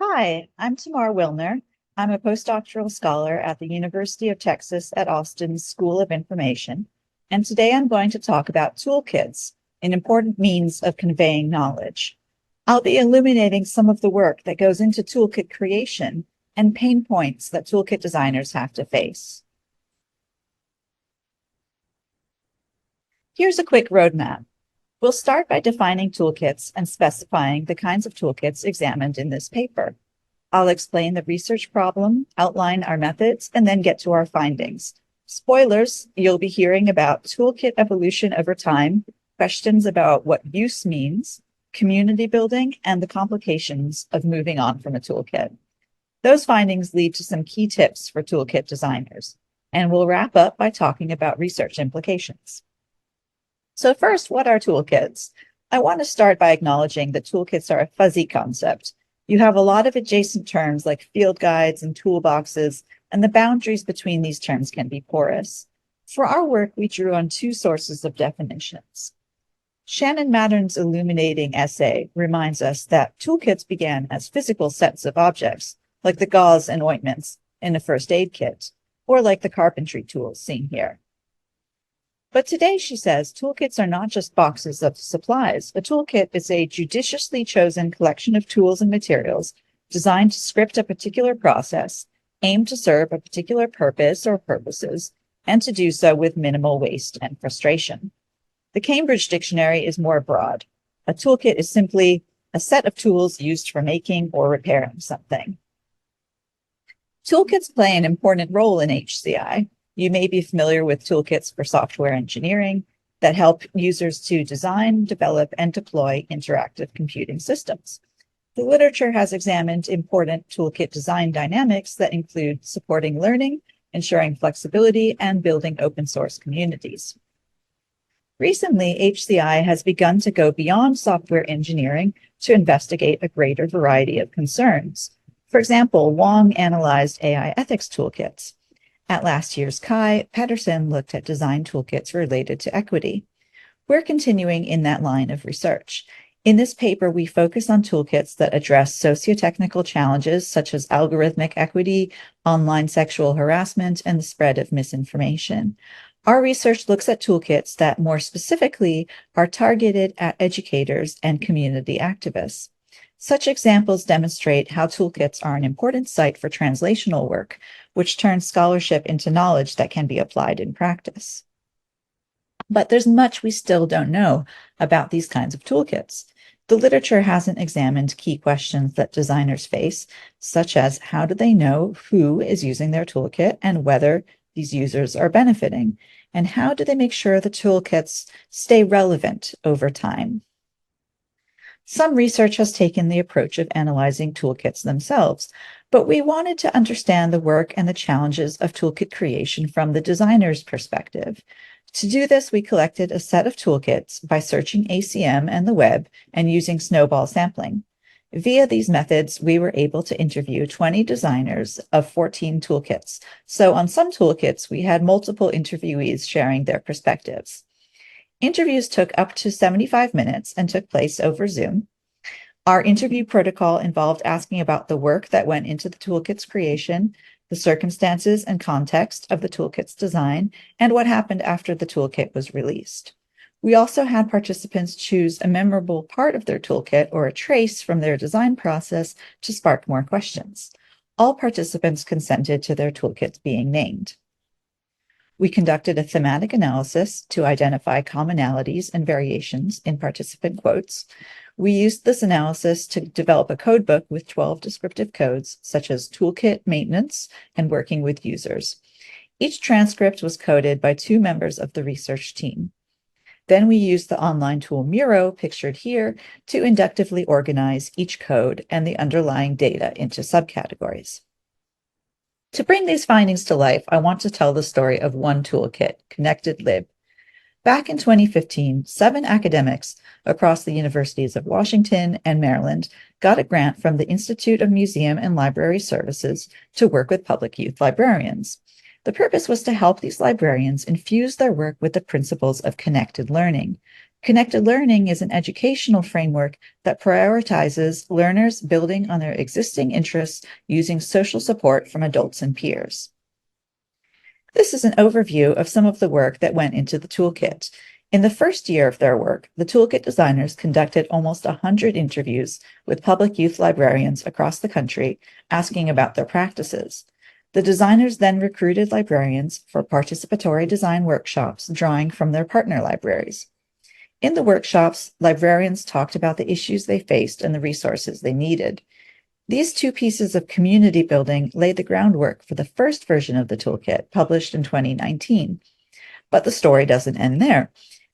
Hi, I'm Tamar Wilner. I'm a postdoctoral scholar at the University of Texas at Austin's School of Information, and today I'm going to talk about toolkits, an important means of conveying knowledge. I'll be illuminating some of the work that goes into toolkit creation and pain points that toolkit designers have to face. Here's a quick roadmap. We'll start by defining toolkits and specifying the kinds of toolkits examined in this paper. I'll explain the research problem, outline our methods, and then get to our findings. Spoilers, you'll be hearing about toolkit evolution over time, questions about what use means, community building, and the complications of moving on from a toolkit. Those findings lead to some key tips for toolkit designers, and we'll wrap up by talking about research implications. So first, what are toolkits? I want to start by acknowledging that toolkits are a fuzzy concept. You have a lot of adjacent terms like field guides and toolboxes, and the boundaries between these terms can be porous. For our work, we drew on two sources of definitions. Shannon Mattern's illuminating essay reminds us that toolkits began as physical sets of objects, like the gauze and ointments in a first aid kit, or like the carpentry tools seen here. But today, she says, toolkits are not just boxes of supplies. A toolkit is a judiciously chosen collection of tools and materials designed to script a particular process, aimed to serve a particular purpose or purposes, and to do so with minimal waste and frustration. The Cambridge Dictionary is more broad. A toolkit is simply a set of tools used for making or repairing something. Toolkits play an important role in HCI. You may be familiar with toolkits for software engineering that help users to design, develop, and deploy interactive computing systems. The literature has examined important toolkit design dynamics that include supporting learning, ensuring flexibility, and building open source communities. Recently, HCI has begun to go beyond software engineering to investigate a greater variety of concerns. For example, Wong analyzed AI ethics toolkits. At last year's CHI, Pedersen looked at design toolkits related to equity. We're continuing in that line of research. In this paper, we focus on toolkits that address socio-technical challenges such as algorithmic equity, online sexual harassment, and the spread of misinformation. Our research looks at toolkits that more specifically are targeted at educators and community activists. Such examples demonstrate how toolkits are an important site for translational work, which turns scholarship into knowledge that can be applied in practice. But there's much we still don't know about these kinds of toolkits. The literature hasn't examined key questions that designers face, such as how do they know who is using their toolkit and whether these users are benefiting, and how do they make sure the toolkits stay relevant over time. Some research has taken the approach of analyzing toolkits themselves, but we wanted to understand the work and the challenges of toolkit creation from the designer's perspective. To do this, we collected a set of toolkits by searching ACM and the web and using snowball sampling. Via these methods, we were able to interview 20 designers of 14 toolkits. So on some toolkits, we had multiple interviewees sharing their perspectives. Interviews took up to 75 minutes and took place over Zoom. Our interview protocol involved asking about the work that went into the toolkit's creation, the circumstances and context of the toolkit's design, and what happened after the toolkit was released. We also had participants choose a memorable part of their toolkit or a trace from their design process to spark more questions. All participants consented to their toolkits being named. We conducted a thematic analysis to identify commonalities and variations in participant quotes. We used this analysis to develop a codebook with 12 descriptive codes, such as toolkit maintenance and working with users. Each transcript was coded by 2 members of the research team. Then we used the online tool Miro, pictured here, to inductively organize each code and the underlying data into subcategories. To bring these findings to life, I want to tell the story of one toolkit, ConnectedLib. Back in 2015, 7 academics across the universities of Washington and Maryland got a grant from the Institute of Museum and Library Services to work with public youth librarians. The purpose was to help these librarians infuse their work with the principles of connected learning. Connected learning is an educational framework that prioritizes learners building on their existing interests using social support from adults and peers. This is an overview of some of the work that went into the toolkit. In the first year of their work, the toolkit designers conducted almost 100 interviews with public youth librarians across the country, asking about their practices. The designers then recruited librarians for participatory design workshops, drawing from their partner libraries. In the workshops, librarians talked about the issues they faced and the resources they needed. These two pieces of community building laid the groundwork for the first version of the toolkit, published in 2019. But the story doesn't end there.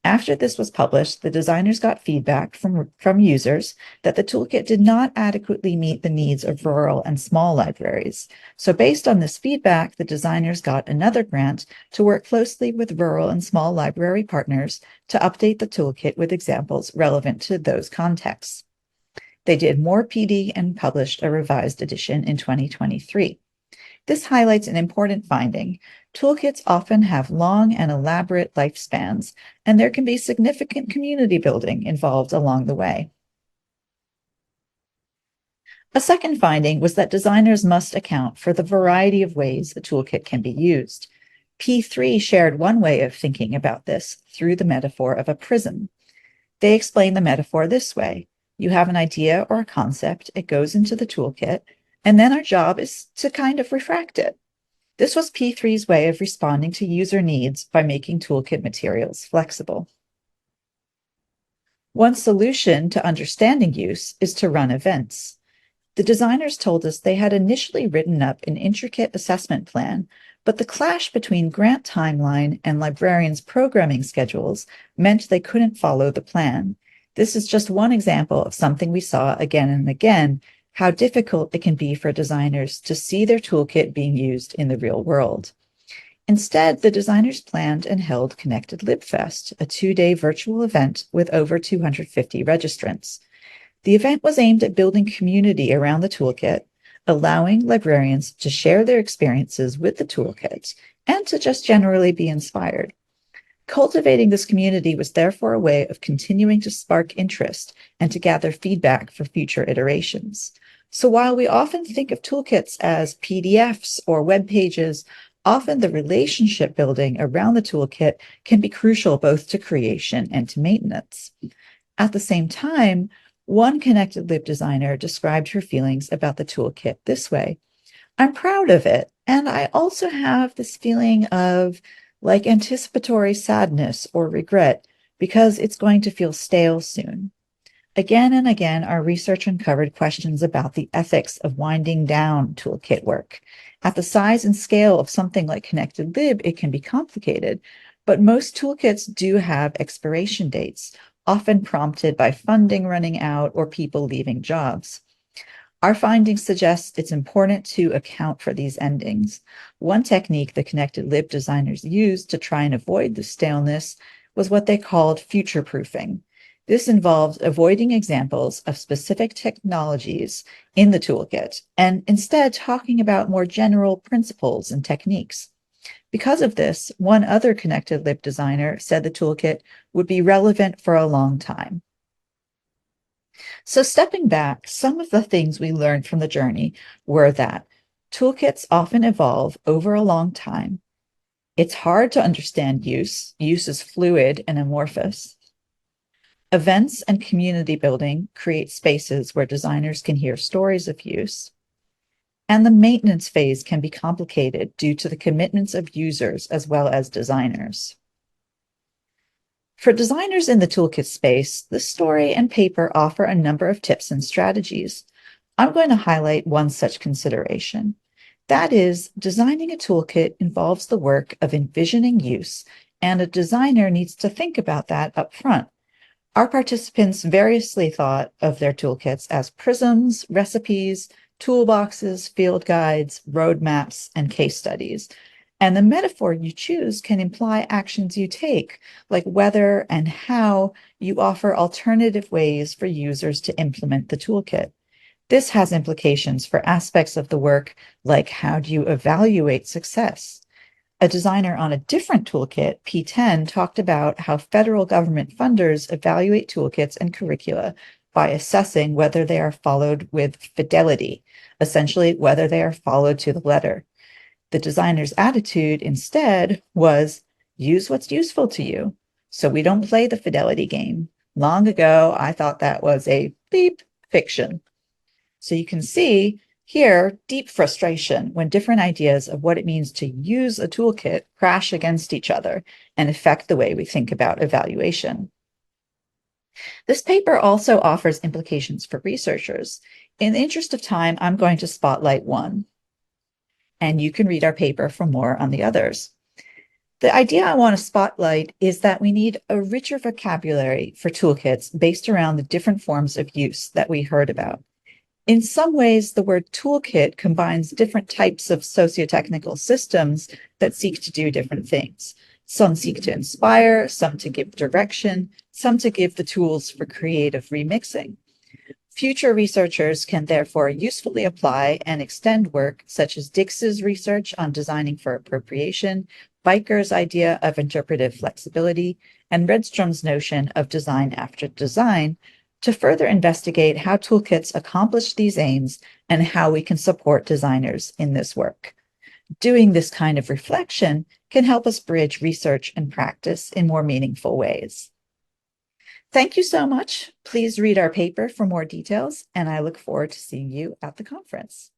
After this was published, the designers got feedback from users that the toolkit did not adequately meet the needs of rural and small libraries. So based on this feedback, the designers got another grant to work closely with rural and small library partners to update the toolkit with examples relevant to those contexts. They did more PD and published a revised edition in 2023. This highlights an important finding. Toolkits often have long and elaborate lifespans, and there can be significant community building involved along the way. A second finding was that designers must account for the variety of ways a toolkit can be used. P3 shared one way of thinking about this through the metaphor of a prism. They explain the metaphor this way. You have an idea or a concept, it goes into the toolkit, and then our job is to kind of refract it. This was P3's way of responding to user needs by making toolkit materials flexible. One solution to understanding use is to run events. The designers told us they had initially written up an intricate assessment plan, but the clash between grant timeline and librarians' programming schedules meant they couldn't follow the plan. This is just one example of something we saw again and again, how difficult it can be for designers to see their toolkit being used in the real world. Instead, the designers planned and held Connected LibFest, a 2-day virtual event with over 250 registrants. The event was aimed at building community around the toolkit, allowing librarians to share their experiences with the toolkit and to just generally be inspired. Cultivating this community was therefore a way of continuing to spark interest and to gather feedback for future iterations. So while we often think of toolkits as PDFs or web pages, often the relationship building around the toolkit can be crucial both to creation and to maintenance. At the same time, one Connected Lib designer described her feelings about the toolkit this way. I'm proud of it, and I also have this feeling of like anticipatory sadness or regret because it's going to feel stale soon. Again and again, our research uncovered questions about the ethics of winding down toolkit work. At the size and scale of something like Connected Lib, it can be complicated, but most toolkits do have expiration dates, often prompted by funding running out or people leaving jobs. Our findings suggest it's important to account for these endings. One technique the Connected Lib designers used to try and avoid the staleness was what they called future-proofing. This involved avoiding examples of specific technologies in the toolkit and instead talking about more general principles and techniques. Because of this, one other Connected Lib designer said the toolkit would be relevant for a long time. So stepping back, some of the things we learned from the journey were that toolkits often evolve over a long time. It's hard to understand use. Use is fluid and amorphous. Events and community building create spaces where designers can hear stories of use. And the maintenance phase can be complicated due to the commitments of users as well as designers. For designers in the toolkit space, the story and paper offer a number of tips and strategies. I'm going to highlight one such consideration. That is, designing a toolkit involves the work of envisioning use, and a designer needs to think about that up front. Our participants variously thought of their toolkits as prisms, recipes, toolboxes, field guides, roadmaps, and case studies. And the metaphor you choose can imply actions you take, like whether and how you offer alternative ways for users to implement the toolkit. This has implications for aspects of the work, like how do you evaluate success? A designer on a different toolkit, P10, talked about how federal government funders evaluate toolkits and curricula by assessing whether they are followed with fidelity, essentially whether they are followed to the letter. The designer's attitude instead was use what's useful to you. So we don't play the fidelity game. Long ago, I thought that was a beep fiction. So you can see here deep frustration when different ideas of what it means to use a toolkit crash against each other and affect the way we think about evaluation. This paper also offers implications for researchers. In the interest of time, I'm going to spotlight one, and you can read our paper for more on the others. The idea I want to spotlight is that we need a richer vocabulary for toolkits based around the different forms of use that we heard about. In some ways, the word toolkit combines different types of socio-technical systems that seek to do different things. Some seek to inspire, some to give direction, some to give the tools for creative remixing. Future researchers can therefore usefully apply and extend work such as Dix's research on designing for appropriation, Biker's idea of interpretive flexibility, and Redstrom's notion of design after design to further investigate how toolkits accomplish these aims and how we can support designers in this work. Doing this kind of reflection can help us bridge research and practice in more meaningful ways. Thank you so much. Please read our paper for more details, and I look forward to seeing you at the conference.